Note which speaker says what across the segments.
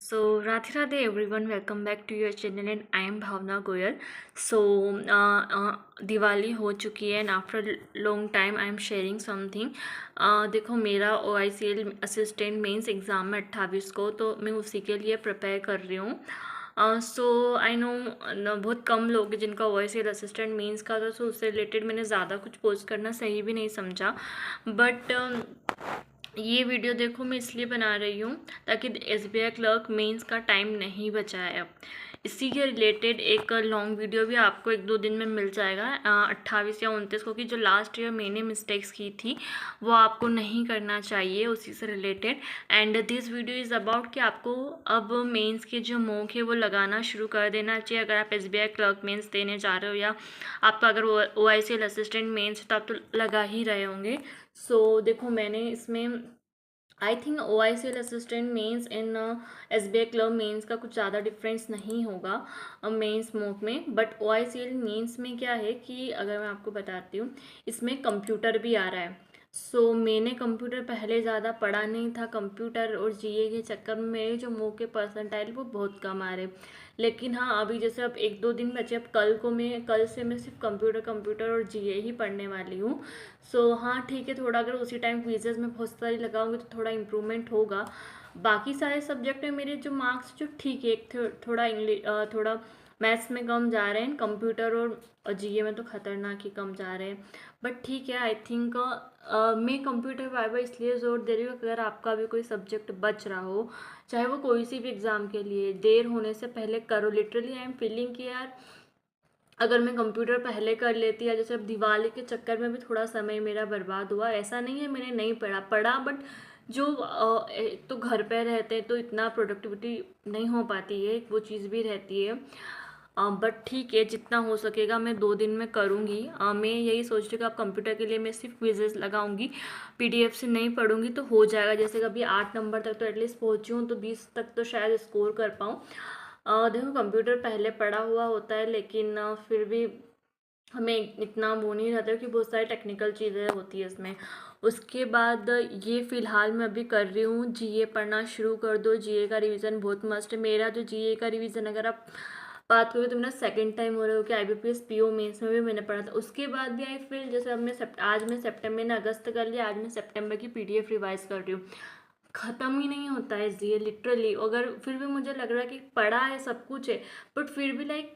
Speaker 1: Radhe Radhe everyone, welcome back to your channel and I am Bhavna Goyal. Diwali हो चुकी है and after long time I am sharing something. देखो मेरा OICL assistant mains exam है 28 को, तो मैं उसी के लिए प्रिपेयर कर रही हूँ। आई नो बहुत कम लोग हैं जिनका OICL असिस्टेंट मेंस का था, सो उससे रिलेटेड मैंने ज़्यादा कुछ पोस्ट करना सही भी नहीं समझा। बट ये वीडियो देखो मैं इसलिए बना रही हूँ ताकि SBI क्लर्क मेंस का टाइम नहीं बचा है। अब इसी के रिलेटेड एक लॉन्ग वीडियो भी आपको 1-2 दिन में मिल जाएगा 28 या 29 को, कि जो लास्ट ईयर मैंने मिस्टेक्स की थी वो आपको नहीं करना चाहिए, उसी से related. And this video is about कि आपको अब मेंस के जो मॉक है वो लगाना शुरू कर देना चाहिए अगर आप SBI क्लर्क मेंस देने जा रहे हो, या आपका अगर OICL असिस्टेंट मेंस तो आप तो लगा ही रहे होंगे। देखो मैंने इसमें I think OICL assistant mains in SBI clerk mains का कुछ ज़्यादा डिफरेंस नहीं होगा मेंस मॉक में। बट OICL मेंस में क्या है कि अगर मैं आपको बताती हूँ, इसमें कंप्यूटर भी आ रहा है। मैंने कंप्यूटर पहले ज़्यादा पढ़ा नहीं था, कंप्यूटर और GA के चक्कर में मेरे जो मॉक के परसेंटाइल वो बहुत कम आ रहे। लेकिन हाँ, अभी जैसे अब 1-2 दिन बचे, अब कल से मैं सिर्फ कंप्यूटर और GA ही पढ़ने वाली हूँ। हाँ ठीक है, थोड़ा अगर उसी टाइम क्विजेज़ में बहुत सारी लगाऊंगी तो थोड़ा इम्प्रूवमेंट होगा। बाकी सारे सब्जेक्ट में मेरे जो मार्क्स जो ठीक है, थोड़ा इंग्लिश थोड़ा मैथ्स में कम जा रहे हैं, कंप्यूटर और GA में तो खतरनाक ही कम जा रहे हैं। बट ठीक है, आई थिंक मैं कंप्यूटर वाइवा इसलिए ज़ोर दे रही हूँ अगर आपका भी कोई सब्जेक्ट बच रहा हो, चाहे वो कोई सी भी एग्ज़ाम के लिए, देर होने से पहले करो। लिटरली आई एम फीलिंग कि यार अगर मैं कंप्यूटर पहले कर लेती, या जैसे अब दिवाली के चक्कर में भी थोड़ा समय मेरा बर्बाद हुआ। ऐसा नहीं है मैंने नहीं पढ़ा बट जो एक तो घर पे रहते हैं तो इतना प्रोडक्टिविटी नहीं हो पाती है, वो चीज़ भी रहती है। बट ठीक है, जितना हो सकेगा मैं 2 दिन में करूँगी। मैं यही सोच रही हूँ कि अब कंप्यूटर के लिए मैं सिर्फ क्विजेस लगाऊंगी, PDF से नहीं पढ़ूंगी तो हो जाएगा। जैसे कभी 8 नंबर तक तो एटलीस्ट पहुँची हूँ, तो 20 तक तो शायद स्कोर कर पाऊँ। देखो कंप्यूटर पहले पढ़ा हुआ होता है, लेकिन फिर भी हमें इतना वो नहीं रहता कि बहुत सारी टेक्निकल चीज़ें होती है इसमें। उसके बाद ये फ़िलहाल मैं अभी कर रही हूँ, GA पढ़ना शुरू कर दो। GA का रिवीजन बहुत मस्त है। मेरा जो GA का रिवीजन अगर आप बात करोगे तो मेरा सेकंड टाइम हो रहा हो कि IBPS PO मेंस में भी मैंने पढ़ा था। उसके बाद भी आई फील जैसे अब आज मैं सितंबर ने अगस्त कर लिया, आज मैं सितंबर की PDF रिवाइज कर रही हूँ। ख़त्म ही नहीं होता है GA लिटरली। अगर फिर भी मुझे लग रहा है कि पढ़ा है सब कुछ है, बट फिर भी लाइक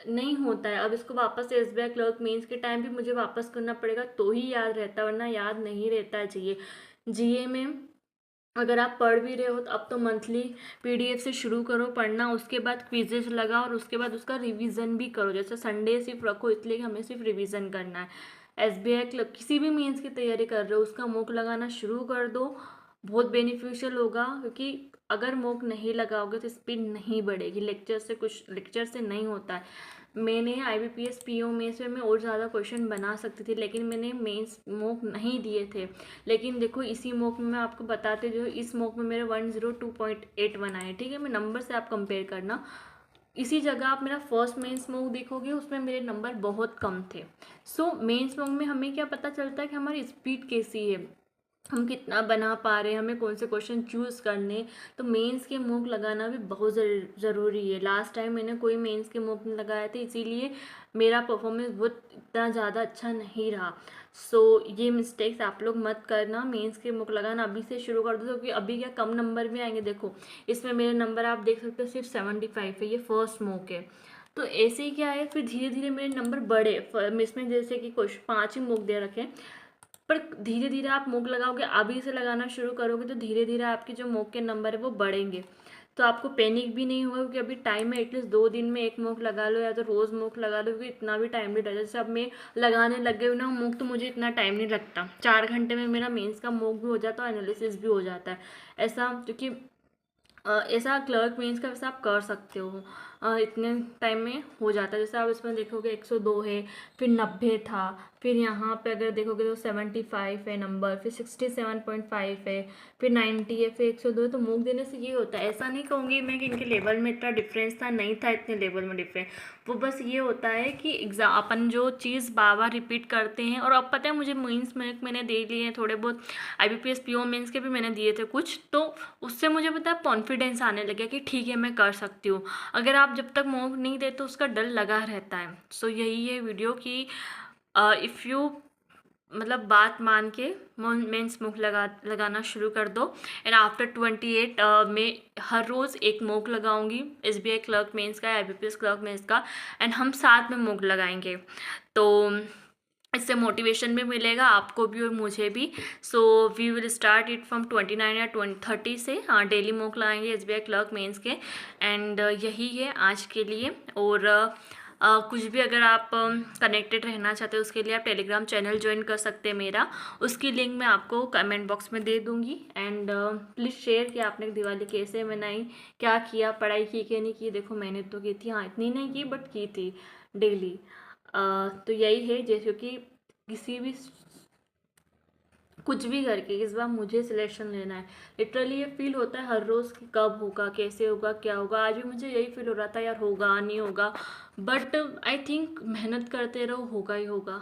Speaker 1: नहीं होता है। अब इसको वापस से SBI क्लर्क मेंस के टाइम भी मुझे वापस करना पड़ेगा तो ही याद रहता है, वरना याद नहीं रहता है GA में। अगर आप पढ़ भी रहे हो तो अब तो मंथली PDF से शुरू करो पढ़ना, उसके बाद क्विजेज लगाओ और उसके बाद उसका रिवीजन भी करो। जैसे संडे सिर्फ रखो इसलिए कि हमें सिर्फ रिवीजन करना है। SBI क्लर्क किसी भी मेंस की तैयारी कर रहे हो उसका मॉक लगाना शुरू कर दो, बहुत बेनिफिशियल होगा। क्योंकि अगर मॉक नहीं लगाओगे तो स्पीड नहीं बढ़ेगी, लेक्चर से नहीं होता है। मैंने IBPS PO मेंस में मैं और ज़्यादा क्वेश्चन बना सकती थी, लेकिन मैंने मेंस मॉक नहीं दिए थे। लेकिन देखो इसी मॉक में मैं आपको बताते जो इस मॉक में मेरे 102.81 आए, ठीक है। मैं नंबर से आप कंपेयर करना। इसी जगह आप मेरा फर्स्ट मेंस मॉक देखोगे, उसमें मेरे नंबर बहुत कम थे। मेंस मॉक में हमें क्या पता चलता है कि हमारी स्पीड कैसी है, हम कितना बना पा रहे हैं, हमें कौन से क्वेश्चन चूज़ करने। तो मेंस के मॉक लगाना भी बहुत ज़रूरी है। लास्ट टाइम मैंने कोई मेंस के मॉक नहीं लगाए थे, इसीलिए मेरा परफॉर्मेंस बहुत इतना ज़्यादा अच्छा नहीं रहा। ये मिस्टेक्स आप लोग मत करना, मेंस के मॉक लगाना अभी से शुरू कर दो, क्योंकि अभी क्या कम नंबर भी आएंगे। देखो इसमें मेरे नंबर आप देख सकते हो सिर्फ 75 है, ये फर्स्ट मॉक है। तो ऐसे ही क्या है, फिर धीरे धीरे मेरे नंबर बढ़े। इसमें जैसे कि कुछ 5 ही मॉक दे रखे हैं, पर धीरे धीरे आप मॉक लगाओगे, अभी से लगाना शुरू करोगे तो धीरे धीरे आपके जो मॉक के नंबर है वो बढ़ेंगे। तो आपको पैनिक भी नहीं होगा, क्योंकि अभी टाइम है। एटलीस्ट 2 दिन में एक मॉक लगा लो, या तो रोज़ मॉक लगा लो, क्योंकि इतना भी टाइम नहीं लगता। जैसे अब मैं लगाने लग गई हूँ ना मॉक, तो मुझे इतना टाइम नहीं लगता। 4 घंटे में मेरा मेंस का मॉक भी हो जाता है, एनालिसिस भी हो जाता है। ऐसा क्योंकि ऐसा क्लर्क मेंस का वैसे आप कर सकते हो, इतने टाइम में हो जाता है। जैसे आप इसमें देखोगे 102 है, फिर 90 था, फिर यहाँ पे अगर देखोगे तो 75 है नंबर, फिर 67.5 है, फिर 90 है, फिर 102। तो मूक देने से ये होता है, ऐसा नहीं कहूँगी मैं कि इनके लेवल में इतना डिफरेंस था, नहीं था इतने लेवल में डिफरेंस। वो बस ये होता है कि एग्ज़ाम अपन जो चीज़ बार बार रिपीट करते हैं। और अब पता है मुझे मेंस में मैंने दे लिए हैं थोड़े बहुत, IBPS PO मेंस के भी मैंने दिए थे कुछ, तो उससे मुझे पता है कॉन्फिडेंस आने लगा कि ठीक है मैं कर सकती हूँ। अगर आप जब तक मॉक नहीं देते तो उसका डर लगा रहता है। सो यही है वीडियो की, इफ़ यू मतलब बात मान के मेंस मूक लगाना शुरू कर दो। एंड आफ्टर 28 में हर रोज़ एक मूक लगाऊंगी, SBI क्लर्क मेंस का, IBPS क्लर्क मेंस का, एंड हम साथ में मूक लगाएंगे। तो इससे मोटिवेशन भी मिलेगा आपको भी और मुझे भी। So we will start it from 29 या 30 से। हाँ, डेली मॉक लगाएंगे SBI क्लर्क मेंस के। एंड यही है आज के लिए। और कुछ भी अगर आप कनेक्टेड रहना चाहते हो उसके लिए आप टेलीग्राम चैनल ज्वाइन कर सकते हैं मेरा, उसकी लिंक मैं आपको कमेंट बॉक्स में दे दूँगी। एंड प्लीज़ शेयर कि आपने दिवाली कैसे मनाई, क्या किया, पढ़ाई की कि नहीं की। देखो मैंने तो की थी, हाँ इतनी नहीं की बट की थी डेली। तो यही है, जैसे कि किसी भी कुछ भी करके इस बार मुझे सिलेक्शन लेना है। लिटरली ये फील होता है हर रोज़ कि कब होगा, कैसे होगा, क्या होगा। आज भी मुझे यही फील हो रहा था यार होगा नहीं होगा, बट आई थिंक मेहनत करते रहो, होगा ही होगा।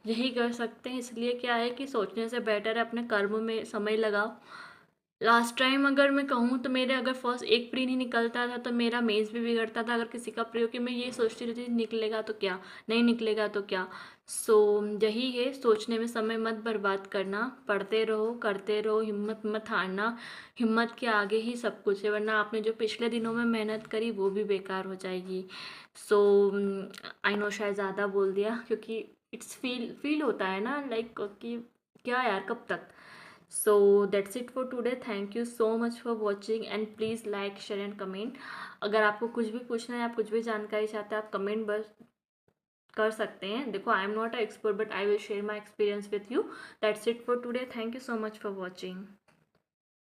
Speaker 1: यही कर सकते हैं। इसलिए क्या है कि सोचने से बेटर है अपने कर्म में समय लगाओ। लास्ट टाइम अगर मैं कहूँ तो मेरे अगर फर्स्ट एक प्री नहीं निकलता था तो मेरा मेंस भी बिगड़ता था। अगर किसी का प्री हो, कि मैं ये सोचती रहती थी निकलेगा तो क्या, नहीं निकलेगा तो क्या। सो यही है, सोचने में समय मत बर्बाद करना, पढ़ते रहो, करते रहो, हिम्मत मत हारना। हिम्मत के आगे ही सब कुछ है, वरना आपने जो पिछले दिनों में मेहनत करी वो भी बेकार हो जाएगी। सो आई नो शायद ज़्यादा बोल दिया, क्योंकि इट्स फील होता है ना लाइक कि क्या यार कब तक। So that's it for today. Thank you so much for watching and please like, share and comment. अगर आपको कुछ भी पूछना है, आप कुछ भी जानकारी चाहते हैं, आप कमेंट बस कर सकते हैं। देखो I am not a expert but I will share my experience with you. That's it for today. Thank you so much for watching.